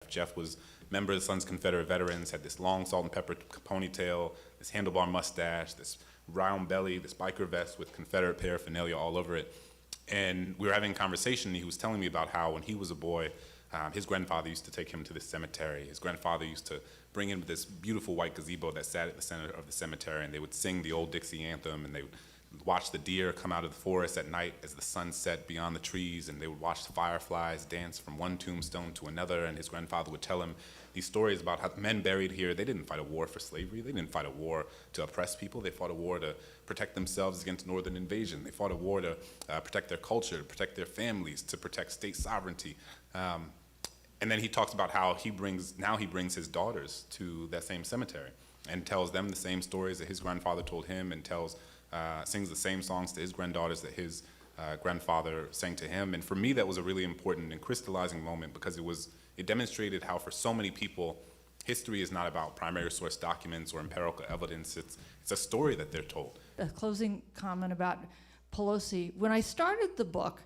Jeff was a member of the Sons of Confederate Veterans, had this long salt and pepper ponytail, this handlebar mustache, this round belly, this biker vest with Confederate paraphernalia all over it. And we were having a conversation, and he was telling me about how when he was a boy, his grandfather used to take him to this cemetery. His grandfather used to bring him to this beautiful white gazebo that sat at the center of the cemetery, and they would sing the old Dixie anthem, and they would watch the deer come out of the forest at night as the sun set beyond the trees, and they would watch the fireflies dance from one tombstone to another, and his grandfather would tell him these stories about how men buried here, they didn't fight a war for slavery, they didn't fight a war to oppress people, they fought a war to protect themselves against northern invasion, they fought a war to protect their culture, to protect their families, to protect state sovereignty. And then he talks about how he brings his daughters to that same cemetery and tells them the same stories that his grandfather told him, and sings the same songs to his granddaughters that his grandfather sang to him. And for me, that was a really important and crystallizing moment, because it demonstrated how for so many people, history is not about primary source documents or empirical evidence. It's a story that they're told. A closing comment about Pelosi. When I started the book,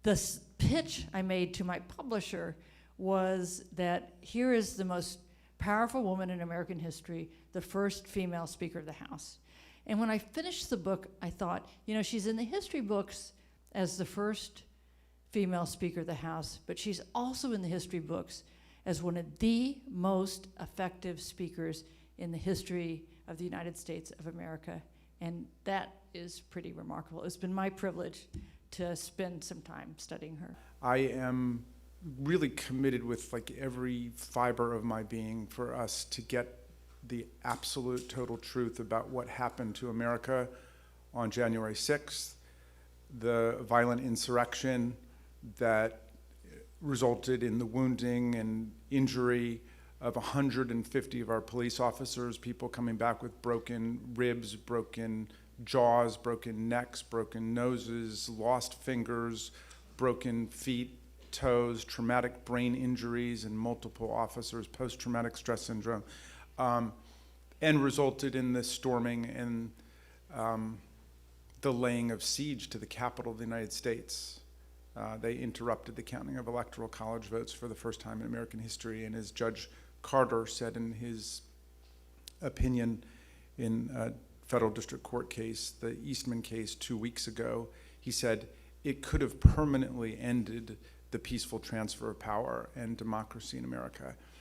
the pitch I made to my publisher was that here is the most powerful woman in American history, the first female Speaker of the House. And when I finished the book, I thought, she's in the history books as the first female Speaker of the House, but she's also in the history books as one of the most effective speakers in the history of the United States of America. And that is pretty remarkable. It's been my privilege to spend some time studying her. I am really committed with every fiber of my being for us to get the absolute total truth about what happened to America on January 6th, the violent insurrection that resulted in the wounding and injury of 150 of our police officers, people coming back with broken ribs, broken jaws, broken necks, broken noses, lost fingers, broken feet, toes, traumatic brain injuries, and multiple officers, post-traumatic stress syndrome. And resulted in the storming and the laying of siege to the Capitol of the United States. They interrupted the counting of electoral college votes for the first time in American history, and as Judge Carter said in his opinion in a federal district court case, the Eastman case 2 weeks ago, he said it could have permanently ended the peaceful transfer of power and democracy in America.